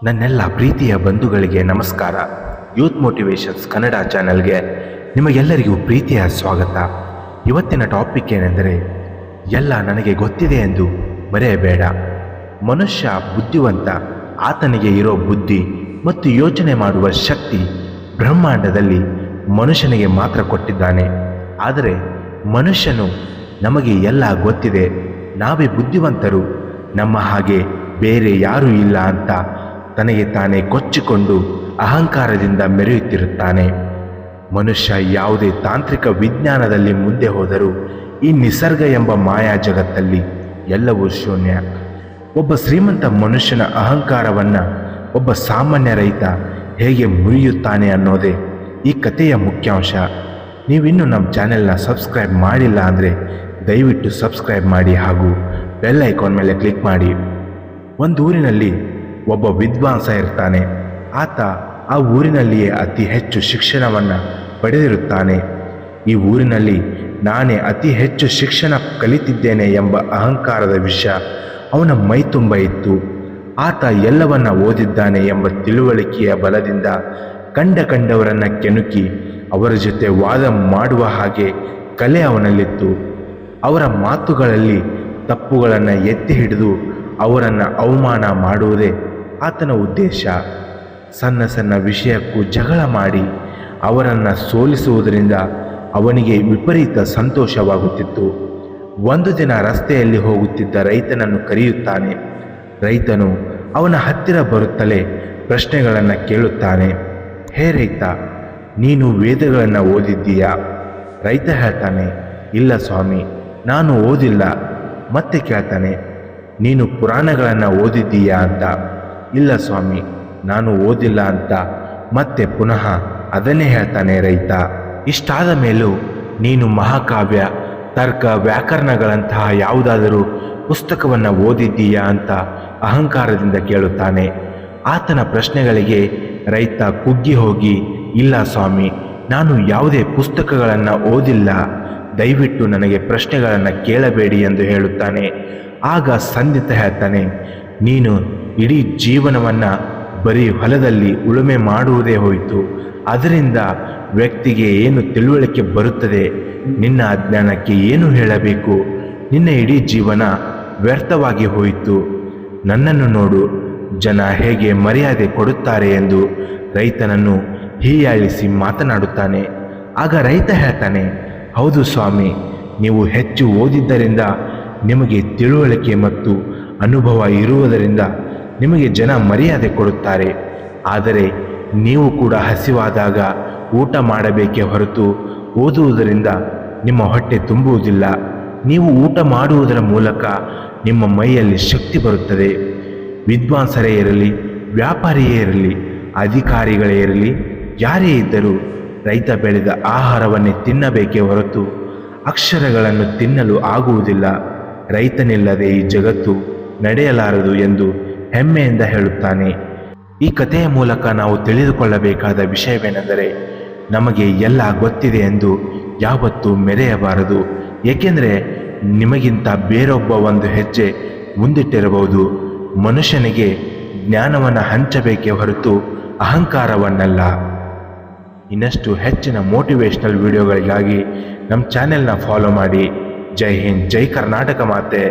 ನನ್ನೆಲ್ಲ ಪ್ರೀತಿಯ ಬಂಧುಗಳಿಗೆ ನಮಸ್ಕಾರ. ಯೂತ್ ಮೋಟಿವೇಶನ್ಸ್ ಕನ್ನಡ ಚಾನೆಲ್ಗೆ ನಿಮಗೆಲ್ಲರಿಗೂ ಪ್ರೀತಿಯ ಸ್ವಾಗತ. ಇವತ್ತಿನ ಟಾಪಿಕ್ ಏನೆಂದರೆ, ಎಲ್ಲ ನನಗೆ ಗೊತ್ತಿದೆ ಎಂದು ಮರೆಯಬೇಡ. ಮನುಷ್ಯ ಬುದ್ಧಿವಂತ. ಆತನಿಗೆ ಇರೋ ಬುದ್ಧಿ ಮತ್ತು ಯೋಚನೆ ಮಾಡುವ ಶಕ್ತಿ ಬ್ರಹ್ಮಾಂಡದಲ್ಲಿ ಮನುಷ್ಯನಿಗೆ ಮಾತ್ರ ಕೊಟ್ಟಿದ್ದಾನೆ. ಆದರೆ ಮನುಷ್ಯನು ನಮಗೆ ಎಲ್ಲ ಗೊತ್ತಿದೆ, ನಾವೇ ಬುದ್ಧಿವಂತರು, ನಮ್ಮ ಹಾಗೆ ಬೇರೆ ಯಾರೂ ಇಲ್ಲ ಅಂತ ತನಗೆ ತಾನೇ ಕೊಚ್ಚಿಕೊಂಡು ಅಹಂಕಾರದಿಂದ ಮೆರೆಯುತ್ತಿರುತ್ತಾನೆ. ಮನುಷ್ಯ ಯಾವುದೇ ತಾಂತ್ರಿಕ ವಿಜ್ಞಾನದಲ್ಲಿ ಮುಂದೆ ಹೋದರೂ ಈ ನಿಸರ್ಗ ಎಂಬ ಮಾಯಾ ಜಗತ್ತಲ್ಲಿ ಎಲ್ಲವೂ ಶೂನ್ಯ. ಒಬ್ಬ ಶ್ರೀಮಂತ ಮನುಷ್ಯನ ಅಹಂಕಾರವನ್ನು ಒಬ್ಬ ಸಾಮಾನ್ಯ ರೈತ ಹೇಗೆ ಮುರಿಯುತ್ತಾನೆ ಅನ್ನೋದೇ ಈ ಕಥೆಯ ಮುಖ್ಯಾಂಶ. ನೀವಿನ್ನೂ ನಮ್ಮ ಚಾನೆಲ್ನ ಸಬ್ಸ್ಕ್ರೈಬ್ ಮಾಡಿಲ್ಲ ಅಂದರೆ ದಯವಿಟ್ಟು ಸಬ್ಸ್ಕ್ರೈಬ್ ಮಾಡಿ ಹಾಗೂ ಬೆಲ್ ಐಕಾನ್ ಮೇಲೆ ಕ್ಲಿಕ್ ಮಾಡಿ. ಒಂದು ಊರಿನಲ್ಲಿ ಒಬ್ಬ ವಿದ್ವಾಂಸ ಇರ್ತಾನೆ. ಆತ ಆ ಊರಿನಲ್ಲಿಯೇ ಅತಿ ಹೆಚ್ಚು ಶಿಕ್ಷಣವನ್ನು ಪಡೆದಿರುತ್ತಾನೆ. ಈ ಊರಿನಲ್ಲಿ ನಾನೇ ಅತಿ ಹೆಚ್ಚು ಶಿಕ್ಷಣ ಕಲಿತಿದ್ದೇನೆ ಎಂಬ ಅಹಂಕಾರದ ವಿಷಯ ಅವನ ಮೈ ತುಂಬ ಇತ್ತು. ಆತ ಎಲ್ಲವನ್ನ ಓದಿದ್ದಾನೆ ಎಂಬ ತಿಳುವಳಿಕೆಯ ಬಲದಿಂದ ಕಂಡವರನ್ನು ಕೆಣಕಿ ಅವರ ಜೊತೆ ವಾದ ಮಾಡುವ ಹಾಗೆ ಕಲೆ ಅವನಲ್ಲಿತ್ತು. ಅವರ ಮಾತುಗಳಲ್ಲಿ ತಪ್ಪುಗಳನ್ನು ಎತ್ತಿ ಹಿಡಿದು ಅವರನ್ನು ಅವಮಾನ ಮಾಡುವುದೇ ಆತನ ಉದ್ದೇಶ. ಸಣ್ಣ ಸಣ್ಣ ವಿಷಯಕ್ಕೂ ಜಗಳ ಮಾಡಿ ಅವರನ್ನು ಸೋಲಿಸುವುದರಿಂದ ಅವನಿಗೆ ವಿಪರೀತ ಸಂತೋಷವಾಗುತ್ತಿತ್ತು. ಒಂದು ದಿನ ರಸ್ತೆಯಲ್ಲಿ ಹೋಗುತ್ತಿದ್ದ ರೈತನನ್ನು ಕರೆಯುತ್ತಾನೆ. ರೈತನು ಅವನ ಹತ್ತಿರ ಬರುತ್ತಲೇ ಪ್ರಶ್ನೆಗಳನ್ನು ಕೇಳುತ್ತಾನೆ. ಹೇ ರೈತ, ನೀನು ವೇದಗಳನ್ನು ಓದಿದ್ದೀಯಾ? ರೈತ ಹೇಳ್ತಾನೆ, ಇಲ್ಲ ಸ್ವಾಮಿ, ನಾನು ಓದಿಲ್ಲ. ಮತ್ತೆ ಕೇಳ್ತಾನೆ, ನೀನು ಪುರಾಣಗಳನ್ನು ಓದಿದ್ದೀಯಾ ಅಂತ? ಇಲ್ಲ ಸ್ವಾಮಿ, ನಾನು ಓದಿಲ್ಲ ಅಂತ ಮತ್ತೆ ಪುನಃ ಅದನ್ನೇ ಹೇಳ್ತಾನೆ ರೈತ. ಇಷ್ಟಾದ ಮೇಲೂ ನೀನು ಮಹಾಕಾವ್ಯ, ತರ್ಕ, ವ್ಯಾಕರಣಗಳಂತಹ ಯಾವುದಾದರೂ ಪುಸ್ತಕವನ್ನು ಓದಿದ್ದೀಯಾ ಅಂತ ಅಹಂಕಾರದಿಂದ ಕೇಳುತ್ತಾನೆ. ಆತನ ಪ್ರಶ್ನೆಗಳಿಗೆ ರೈತ ಕುಗ್ಗಿ ಹೋಗಿ, ಇಲ್ಲ ಸ್ವಾಮಿ, ನಾನು ಯಾವುದೇ ಪುಸ್ತಕಗಳನ್ನು ಓದಿಲ್ಲ, ದಯವಿಟ್ಟು ನನಗೆ ಪ್ರಶ್ನೆಗಳನ್ನು ಕೇಳಬೇಡಿ ಎಂದು ಹೇಳುತ್ತಾನೆ. ಆಗ ಸಂದಿತ ಹೇಳ್ತಾನೆ, ನೀನು ಇಡೀ ಜೀವನವನ್ನು ಬರೀ ಹೊಲದಲ್ಲಿ ಉಳುಮೆ ಮಾಡುವುದೇ ಹೋಯಿತು, ಅದರಿಂದ ವ್ಯಕ್ತಿಗೆ ಏನು ತಿಳುವಳಿಕೆ ಬರುತ್ತದೆ? ನಿನ್ನ ಅಜ್ಞಾನಕ್ಕೆ ಏನು ಹೇಳಬೇಕು? ನಿನ್ನ ಇಡೀ ಜೀವನ ವ್ಯರ್ಥವಾಗಿ ಹೋಯಿತು. ನನ್ನನ್ನು ನೋಡು, ಜನ ಹೇಗೆ ಮರ್ಯಾದೆ ಕೊಡುತ್ತಾರೆ ಎಂದು ರೈತನನ್ನು ಹೀಯಾಳಿಸಿ ಮಾತನಾಡುತ್ತಾನೆ. ಆಗ ರೈತ ಹೇಳ್ತಾನೆ, ಹೌದು ಸ್ವಾಮಿ, ನೀವು ಹೆಚ್ಚು ಓದಿದ್ದರಿಂದ ನಿಮಗೆ ತಿಳುವಳಿಕೆ ಮತ್ತು ಅನುಭವ ಇರುವುದರಿಂದ ನಿಮಗೆ ಜನ ಮರ್ಯಾದೆ ಕೊಡುತ್ತಾರೆ. ಆದರೆ ನೀವು ಕೂಡ ಹಸಿವಾದಾಗ ಊಟ ಮಾಡಬೇಕೇ ಹೊರತು ಓದುವುದರಿಂದ ನಿಮ್ಮ ಹೊಟ್ಟೆ ತುಂಬುವುದಿಲ್ಲ. ನೀವು ಊಟ ಮಾಡುವುದರ ಮೂಲಕ ನಿಮ್ಮ ಮೈಯಲ್ಲಿ ಶಕ್ತಿ ಬರುತ್ತದೆ. ವಿದ್ವಾಂಸರೇ ಇರಲಿ, ವ್ಯಾಪಾರಿಯೇ ಇರಲಿ, ಅಧಿಕಾರಿಗಳೇ ಇರಲಿ, ಯಾರೇ ಇದ್ದರೂ ರೈತ ಬೆಳೆದ ಆಹಾರವನ್ನೇ ತಿನ್ನಬೇಕೇ ಹೊರತು ಅಕ್ಷರಗಳನ್ನು ತಿನ್ನಲು ಆಗುವುದಿಲ್ಲ. ರೈತನಿಲ್ಲದೆ ಈ ಜಗತ್ತು ನಡೆಯಲಾರದು ಎಂದು ಹೆಮ್ಮೆಯಿಂದ ಹೇಳುತ್ತಾನೆ. ಈ ಕಥೆಯ ಮೂಲಕ ನಾವು ತಿಳಿದುಕೊಳ್ಳಬೇಕಾದ ವಿಷಯವೇನೆಂದರೆ, ನಮಗೆ ಎಲ್ಲ ಗೊತ್ತಿದೆ ಎಂದು ಯಾವತ್ತೂ ಮೆರೆಯಬಾರದು. ಏಕೆಂದರೆ ನಿಮಗಿಂತ ಬೇರೊಬ್ಬ ಒಂದು ಹೆಜ್ಜೆ ಮುಂದಿಟ್ಟಿರಬಹುದು. ಮನುಷ್ಯನಿಗೆ ಜ್ಞಾನವನ್ನು ಹಂಚಬೇಕೇ ಹೊರತು ಅಹಂಕಾರವನ್ನಲ್ಲ. ಇನ್ನಷ್ಟು ಹೆಚ್ಚಿನ ಮೋಟಿವೇಶ್ನಲ್ ವಿಡಿಯೋಗಳಿಗಾಗಿ ನಮ್ಮ ಚಾನೆಲ್ನ ಫಾಲೋ ಮಾಡಿ. ಜೈ ಹಿಂದ್, ಜೈ ಕರ್ನಾಟಕ ಮಾತೆ.